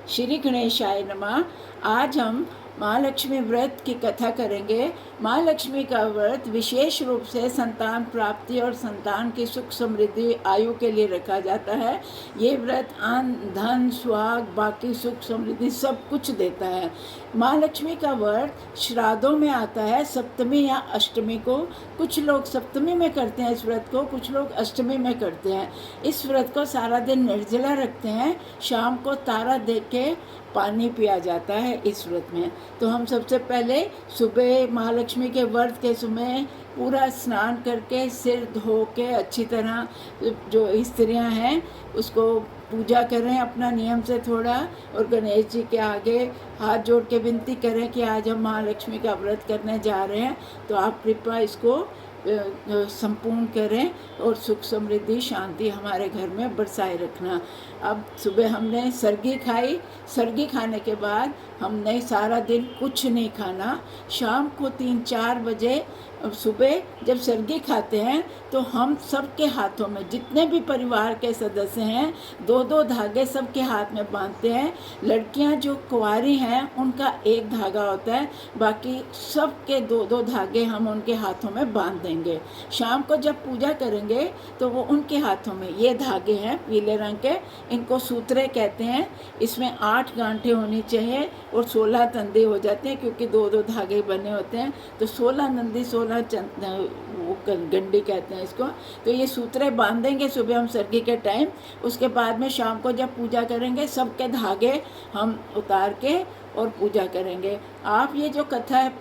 श्री गणेशाय नमः। आज हम महालक्ष्मी व्रत की कथा करेंगे। महालक्ष्मी का व्रत विशेष रूप से संतान प्राप्ति और संतान की सुख समृद्धि आयु के लिए रखा जाता है। ये व्रत अन्न धन सुहाग बाकी सुख समृद्धि सब कुछ देता है। महालक्ष्मी का व्रत श्राद्धों में आता है, सप्तमी या अष्टमी को। कुछ लोग सप्तमी में करते हैं इस व्रत को, कुछ लोग अष्टमी में करते हैं। इस व्रत को सारा दिन निर्जला रखते हैं। शाम को तारा देख के पानी पिया जाता है इस व्रत में। तो हम सबसे पहले सुबह महालक्ष्मी के व्रत के समय पूरा स्नान करके सिर धो के अच्छी तरह जो स्त्रियां हैं उसको पूजा करें अपना नियम से थोड़ा, और गणेश जी के आगे हाथ जोड़ के विनती करें कि आज हम महालक्ष्मी का व्रत करने जा रहे हैं, तो आप कृपया इसको संपूर्ण करें और सुख समृद्धि शांति हमारे घर में बरसाए रखना। अब सुबह हमने सरगी खाई, सरगी खाने के बाद हमने सारा दिन कुछ नहीं खाना। शाम को 3-4 बजे सुबह जब सरगी खाते हैं तो हम सबके हाथों में, जितने भी परिवार के सदस्य हैं, 2-2 धागे सबके हाथ में बांधते हैं। लड़कियां जो कुंवारी हैं उनका एक धागा होता है, बाकी सबके 2-2 धागे हम उनके हाथों में बांध देंगे। शाम को जब पूजा करेंगे तो वो उनके हाथों में ये धागे हैं पीले रंग के, इनको सूत्रे कहते हैं। इसमें 8 गांठें होनी चाहिए और 16 तंदे हो जाते हैं, क्योंकि 2-2 धागे बने होते हैं। तो 16 नंदी 16 वो गंडी कहते हैं इसको। तो ये सूत्रे बांधेंगे सुबह हम सरगी के टाइम। उसके बाद में शाम को जब पूजा करेंगे सबके धागे हम उतार के और पूजा करेंगे। आप ये जो कथा है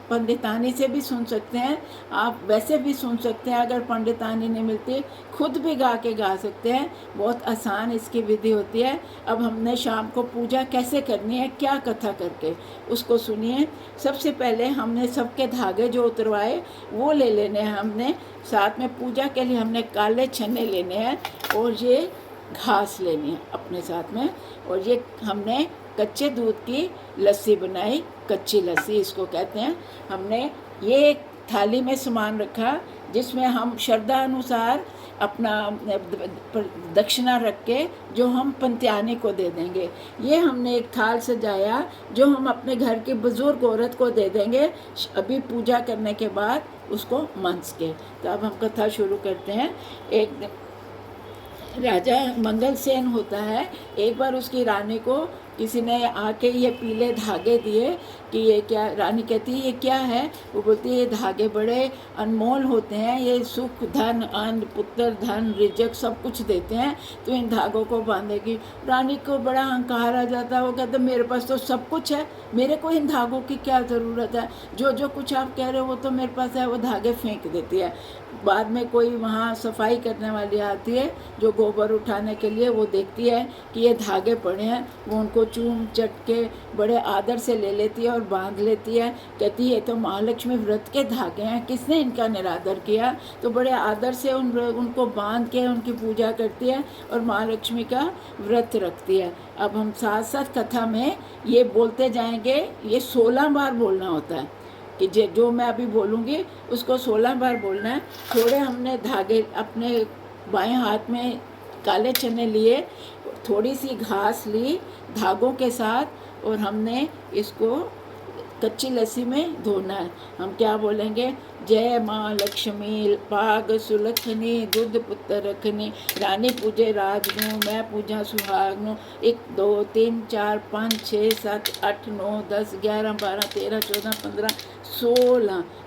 पंडितानी से भी सुन सकते हैं, आप वैसे भी सुन सकते हैं। अगर पंडितानी नहीं मिलती खुद भी गा के गा सकते हैं। बहुत आसान इसकी विधि होती है। अब हमने शाम को पूजा कैसे करनी है, क्या कथा करके, उसको सुनिए। सबसे पहले हमने सबके धागे जो उतरवाए वो ले लेने हैं हमने। साथ में पूजा के लिए हमने काले चने लेने हैं और ये घास लेनी है अपने साथ में। और ये हमने कच्चे दूध की लस्सी बनाई, कच्ची लस्सी इसको कहते हैं। हमने ये एक थाली में सामान रखा जिसमें हम श्रद्धा अनुसार अपना दक्षिणा रख के जो हम पंत्यानी को दे देंगे। ये हमने एक थाल सजाया जो हम अपने घर की बुजुर्ग औरत को दे देंगे अभी पूजा करने के बाद उसको मंस के। तो अब हम कथा शुरू करते हैं। एक राजा मंगलसेन होता है। एक बार उसकी रानी को किसी ने आके ये पीले धागे दिए कि ये क्या, रानी कहती है ये क्या है? वो बोलती है ये धागे बड़े अनमोल होते हैं, ये सुख धन अन्न पुत्र धन रिजक सब कुछ देते हैं, तो इन धागों को बांधेगी। रानी को बड़ा अहंकार आ जाता है। वो कहते मेरे पास तो सब कुछ है, मेरे को इन धागों की क्या ज़रूरत है? जो जो कुछ आप कह रहे हो वो तो मेरे पास है। वो धागे फेंक देती है। बाद में कोई वहाँ सफाई करने वाली आती है जो गोबर उठाने के लिए, वो देखती है कि ये धागे पड़े हैं, वो उनको चूम चट के बड़े आदर से ले लेती है और बांध लेती है। कहती है तो महालक्ष्मी व्रत के धागे हैं, किसने इनका निरादर किया? तो बड़े आदर से उनको बांध के उनकी पूजा करती है और महालक्ष्मी का व्रत रखती है। अब हम साथ साथ कथा में ये बोलते जाएंगे। ये 16 बार बोलना होता है कि जो मैं अभी बोलूँगी उसको 16 बार बोलना है। थोड़े हमने धागे अपने बाएं हाथ में काले चने लिए, थोड़ी सी घास ली धागों के साथ, और हमने इसको कच्ची लस्सी में धोना है। हम क्या बोलेंगे? जय माँ लक्ष्मी पाग सुलखनी दूध पुत्र रखनी, रानी पूजे राजनू मैं पूजा सुहागनू। 1 2 3 4 5 6 7 8 9 10 11 12 13 14 15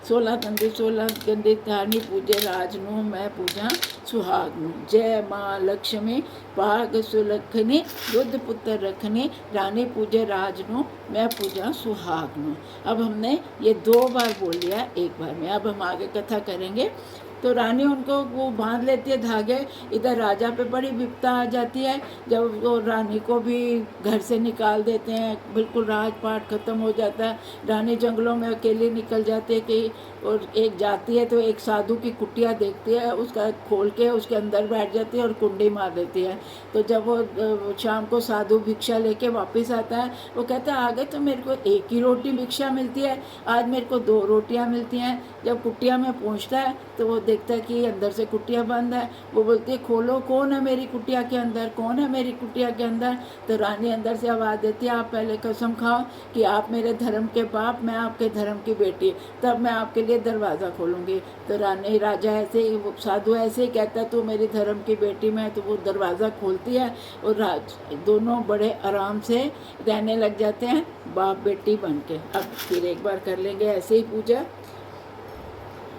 16 गंदी 16 गंदी रानी पूजे राजनू मैं पूजा सुहागनू। जय माँ लक्ष्मी पाग सुलखनी दूध पुत्र रखनी, रानी पूजे राजनू मैं पूजा सुहागनू। अब हमने ये 2 बार बोल लिया एक बार में। अब हम आगे कथा करेंगे। तो रानी उनको वो बांध लेती है धागे। इधर राजा पे बड़ी विपदा आ जाती है जब वो रानी को भी घर से निकाल देते हैं, बिल्कुल राजपाट ख़त्म हो जाता है। रानी जंगलों में अकेली निकल जाती है कि, और एक जाती है तो एक साधु की कुटिया देखती है, उसका खोल के उसके अंदर बैठ जाती है और कुंडी मार देती है। तो जब वो शाम को साधु भिक्षा लेके वापस आता है, वो कहता है आगे तो मेरे को 1 ही रोटी भिक्षा मिलती है, आज मेरे को 2 रोटियां मिलती हैं। जब कुटिया में पहुंचता है तो वो देखता है कि अंदर से कुटिया बंद है। वो बोलती है खोलो, कौन है मेरी कुटिया के अंदर, कौन है मेरी कुटिया के अंदर। तो रानी अंदर से आवाज़ देती है आप पहले कसम खाओ कि आप मेरे धर्म के बाप, मैं आपके धर्म की बेटी, तब मैं आपके लिए दरवाज़ा खोलूँगी। तो रानी राजा ऐसे ही, वो साधु ऐसे ही कहता है तू मेरी धर्म की बेटी में, तो वो दरवाज़ा खोलती है और दोनों बड़े आराम से रहने लग जाते हैं बाप बेटी बन के। अब फिर एक बार कर लेंगे ऐसे ही पूजा।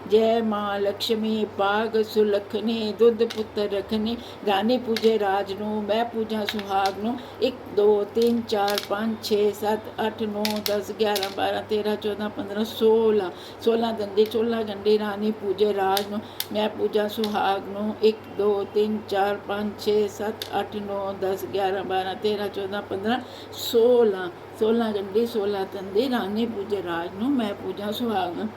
जय माँ लक्ष्मी पाग सुलखनी दुध पुत्र रखनी, रानी पूजे राजनू मैं पूजा सुहागनू। 1 2 3 4 5 6 7 8 9 10 11 12 13 14 15 16 16 दंडी 16 गंडी, रानी पूजे राजनू मैं पूजा सुहागनू। 1 2 3 4 5 6 7 8 9 10 11 12 13 14 15 16 16 गंडी 16 तंदी, रानी पूजे राजनू मैं पूजा सुहागन।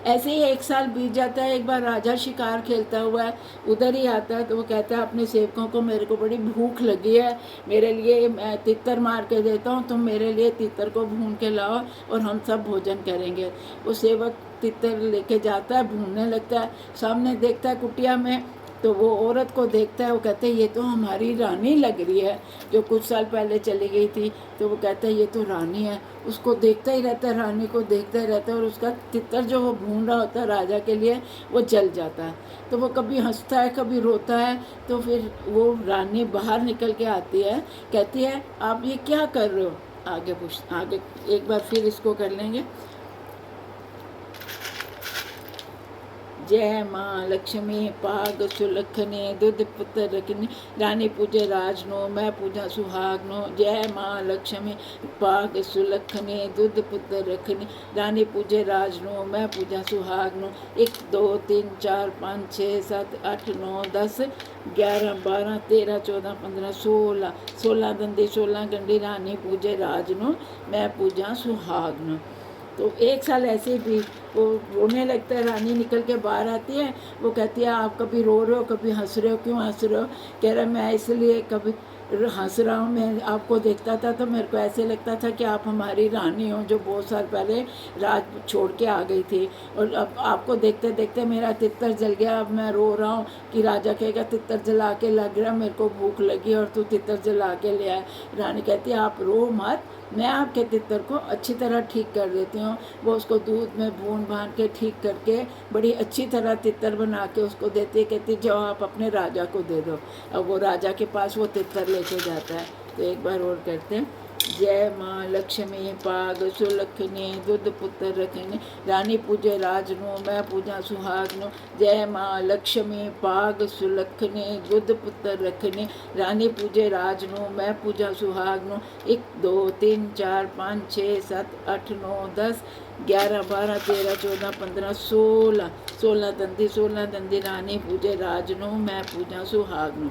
ऐसे ही 1 साल बीत जाता है। एक बार राजा शिकार खेलता हुआ उधर ही आता है, तो वो कहता है अपने सेवकों को मेरे को बड़ी भूख लगी है, मेरे लिए मैं तितर मार के देता हूँ, तुम मेरे लिए तितर को भून के लाओ और हम सब भोजन करेंगे। वो सेवक तितर लेके जाता है, भूनने लगता है, सामने देखता है कुटिया में, तो वो औरत को देखता है, वो कहते हैं ये तो हमारी रानी लग रही है जो कुछ साल पहले चली गई थी। तो वो कहता है ये तो रानी है। उसको देखता ही रहता है, रानी को देखता ही रहता है, और उसका तितर जो वो भून रहा होता है राजा के लिए वो जल जाता है। तो वो कभी हंसता है कभी रोता है। तो फिर वो रानी बाहर निकल के आती है, कहती है आप ये क्या कर रहे हो। आगे एक बार फिर इसको कर लेंगे। जय माँ लक्ष्मी पाग सुलखनी दुध पुत्र रखनी, रानी पूजे राजनो मैं पूजा सुहागनो। जय माँ लक्ष्मी पाग सुलखनी दुध पुत्र रखनी, रानी पूजे राजनो मैं पूजा सुहागनो। 1 2 3 4 5 6 7 8 9 10 11 12 13 14 15 16 16 दंडी 16 गंडी, रानी पूजे राजनो मैं पूजा सुहागनो। तो 1 साल ऐसे ही भी वो रोने लगता है। रानी निकल के बाहर आती है, वो कहती है आप कभी रो रहे हो कभी हंस रहे हो, क्यों हंस रहे हो। कह रहा मैं इसलिए कभी हंस रहा हूँ, मैं आपको देखता था तो मेरे को ऐसे लगता था कि आप हमारी रानी हो जो बहुत साल पहले राज छोड़ के आ गई थी, और अब आपको देखते देखते मेरा तितर जल गया। अब मैं रो रहा हूँ कि राजा कहेगा तितर जला के लग रहा, मेरे को भूख लगी और तू तितर जला के ले आए। रानी कहती है आप रो मत, मैं आपके तितर को अच्छी तरह ठीक कर देती हूँ। वो उसको दूध में भून भान के ठीक करके बड़ी अच्छी तरह तितर बना के उसको देती है। कहती जाओ आप अपने राजा को दे दो। अब वो राजा के पास वो तितर लेके जाता है। तो एक बार और करते हैं। जय माँ लक्ष्मी पाग सुलखनी दुध पुत्र रखनी, रानी पूजे राजनु मैं पूजा सुहागनु। जय माँ लक्ष्मी पाग सुलखनी दुध पुत्र रखनी, रानी पूजे राजनु मैं पूजा सुहागनु। 1 2 3 4 5 6 7 8 9 10 11 12 13 14 15 16 16 दंदी, रानी पूजे राजनु मैं पूजा सुहागनु।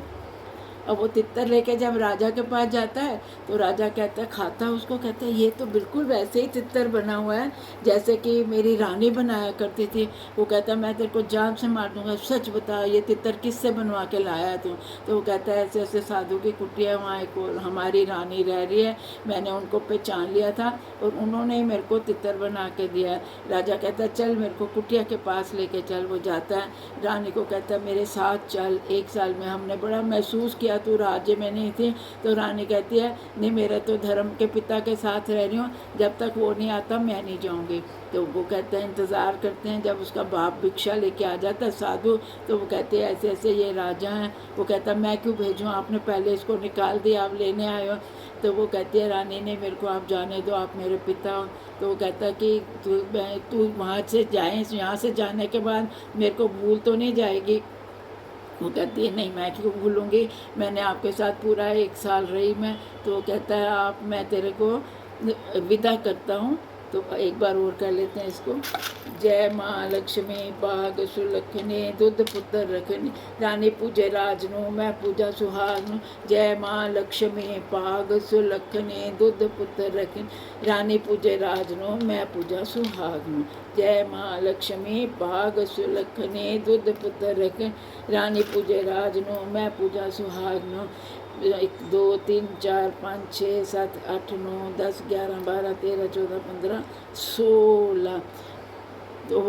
अब वो तितर लेके जब राजा के पास जाता है तो राजा कहता है, खाता है उसको, कहता है ये तो बिल्कुल वैसे ही तितर बना हुआ है जैसे कि मेरी रानी बनाया करती थी। वो कहता है मैं तेरे को जान से मार दूंगा, सच बता ये तितर किससे बनवा के लाया है तू। तो वो कहता है ऐसे ऐसे साधु की कुटिया है, वहाँ एक हमारी रानी रह रही है, मैंने उनको पहचान लिया था और उन्होंने ही मेरे को तितर बना के दिया है। राजा कहता है चल मेरे को कुटिया के पास लेके चल। वो जाता है, रानी को कहता है मेरे साथ चल, 1 साल में हमने बड़ा महसूस किया तू राज्य में नहीं थी। तो रानी कहती है नहीं, मेरे तो धर्म के पिता के साथ रह रही हूँ, जब तक वो नहीं आता मैं नहीं जाऊँगी। तो वो कहते हैं इंतज़ार करते हैं जब उसका बाप भिक्षा लेके आ जाता है साधु। तो वो कहते हैं ऐसे ऐसे ये राजा हैं। वो कहता है मैं क्यों भेजूँ, आपने पहले इसको निकाल दिया, आप लेने आए हो। तो वो कहती है रानी ने मेरे को आप जाने दो, आप मेरे पिता हो। तो वो कहता है कि तू वहाँ से जाए, यहाँ से जाने के बाद मेरे को भूल तो नहीं जाएगी। वो कहती है नहीं मैं क्यों भूलूँगी, मैंने आपके साथ पूरा 1 साल रही मैं। तो वो कहता है आप मैं तेरे को विदा करता हूँ। तो एक बार और कर लेते हैं इसको। जय माँ लक्ष्मी पाग सुलखनी दुध पुत्र रखनी, रानी पूजे राजनु मैं पूजा सुहागनु। जय माँ लक्ष्मी पाग सुलखनी दुध पुत्र रखनी, रानी पूजे राजनु मैं पूजा सुहागनु। जय माँ लक्ष्मी पाग सुलखनी दुध पुत्र रखनी, रानी पूजे राजनु मैं पूजा सुहागनु। 1 2 3 4 5 6 7 8 9 10 11 12 13 14 15 16। तो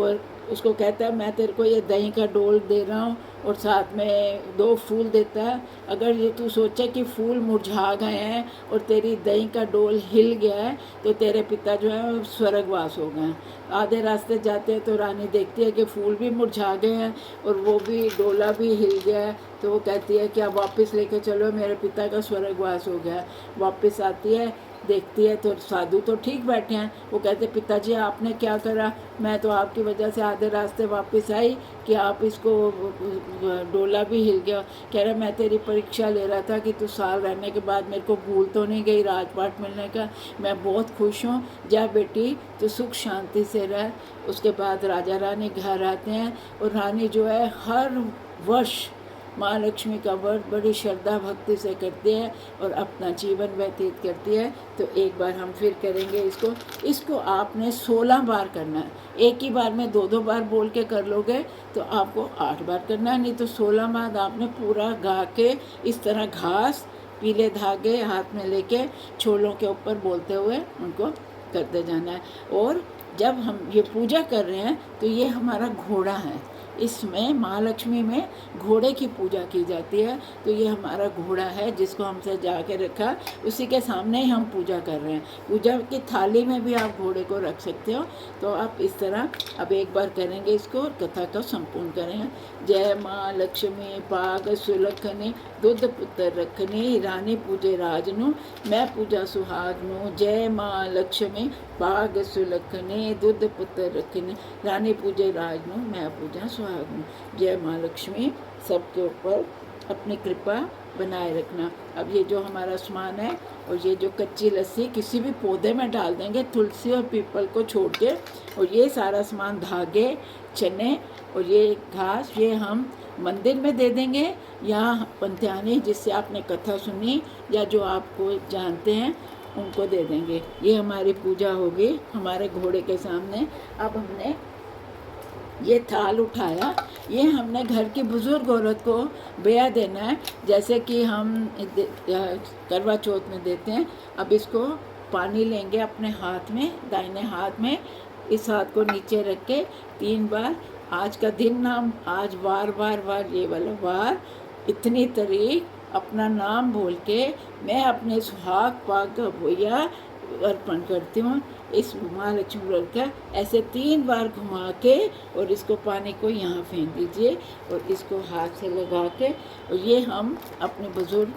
उसको कहता है मैं तेरे को ये दही का डोल दे रहा हूँ और साथ में 2 फूल देता है। अगर ये तू सोचे कि फूल मुरझा गए हैं और तेरी दही का डोल हिल गया है तो तेरे पिता जो है वो स्वर्गवास हो गए हैं। आधे रास्ते जाते हैं तो रानी देखती है कि फूल भी मुरझा गए हैं और वो भी डोला भी हिल गया है। तो वो कहती है कि अब वापस लेके चलो, मेरे पिता का स्वर्गवास हो गया। वापस आती है, देखती है तो साधु तो ठीक बैठे हैं। वो कहते पिताजी आपने क्या करा, मैं तो आपकी वजह से आधे रास्ते वापस आई कि आप इसको डोला भी हिल गया। कह रहा मैं तेरी परीक्षा ले रहा था कि तू साल रहने के बाद मेरे को भूल तो नहीं गई राजपाट मिलने का। मैं बहुत खुश हूँ, जा बेटी तो सुख शांति से रह। उसके बाद राजा रानी घर आते हैं और रानी जो है हर वर्ष माँ लक्ष्मी का व्रत बड़ी श्रद्धा भक्ति से करती है और अपना जीवन व्यतीत करती है। तो एक बार हम फिर करेंगे इसको आपने 16 बार करना है। एक ही बार में 2-2 बार बोल के कर लोगे तो आपको 8 बार करना है, नहीं तो 16 बार आपने पूरा गा के इस तरह घास पीले धागे हाथ में लेके छोलों के ऊपर बोलते हुए उनको करते जाना है। और जब हम ये पूजा कर रहे हैं तो ये हमारा घोड़ा है, इसमें माँ लक्ष्मी में घोड़े की पूजा की जाती है। तो ये हमारा घोड़ा है जिसको हम सजा के रखा, उसी के सामने ही हम पूजा कर रहे हैं। पूजा की थाली में भी आप घोड़े को रख सकते हो। तो आप इस तरह अब एक बार करेंगे इसको और कथा को संपूर्ण करेंगे। जय माँ लक्ष्मी पाग सुलखनी दूध पुत्र रखनी, रानी पूजे राजनु मैं पूजा सुहागनु। जय माँ लक्ष्मी पाग सुलखनी दूध पुत्र रखनी, रानी पूजे राजनु मैं पूजा सुहागनु। जय माँ लक्ष्मी सबके ऊपर अपनी कृपा बनाए रखना। अब ये जो हमारा सामान है और ये जो कच्ची लस्सी किसी भी पौधे में डाल देंगे, तुलसी और पीपल को छोड़ के, और ये सारा सामान धागे चने और ये घास ये हम मंदिर में दे देंगे या पंत्यानी जिससे आपने कथा सुनी या जो आपको जानते हैं उनको दे देंगे। ये हमारी पूजा होगी हमारे घोड़े के सामने। अब हमने ये थाल उठाया, ये हमने घर की बुज़ुर्ग औरत को बेया देना है, जैसे कि हम करवा चौथ में देते हैं। अब इसको पानी लेंगे अपने हाथ में, दाहिने हाथ में, इस हाथ को नीचे रख के 3 बार आज का दिन नाम, आज वार ये वाला वार, इतनी तारीख अपना नाम बोल के मैं अपने सुहाग पाग का भैया अर्पण करती हूँ। इस महालक्ष्मी व्रत का ऐसे 3 बार घुमा के और इसको पानी को यहाँ फेंक दीजिए और इसको हाथ से लगा के, और ये हम अपने बुज़ुर्ग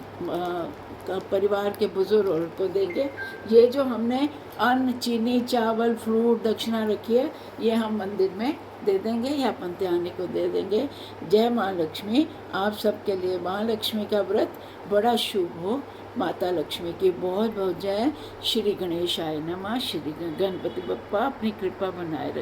परिवार के बुज़ुर्ग औरत को देंगे। ये जो हमने अन्न चीनी चावल फ्रूट दक्षिणा रखी है ये हम मंदिर में दे देंगे या पंत्यानी को दे देंगे। जय माँ लक्ष्मी आप सबके लिए माँ लक्ष्मी का व्रत बड़ा शुभ हो। माता लक्ष्मी की बहुत बहुत जय। श्री गणेशाय नमः। श्री गणपति बप्पा अपनी कृपा बनाए रखें।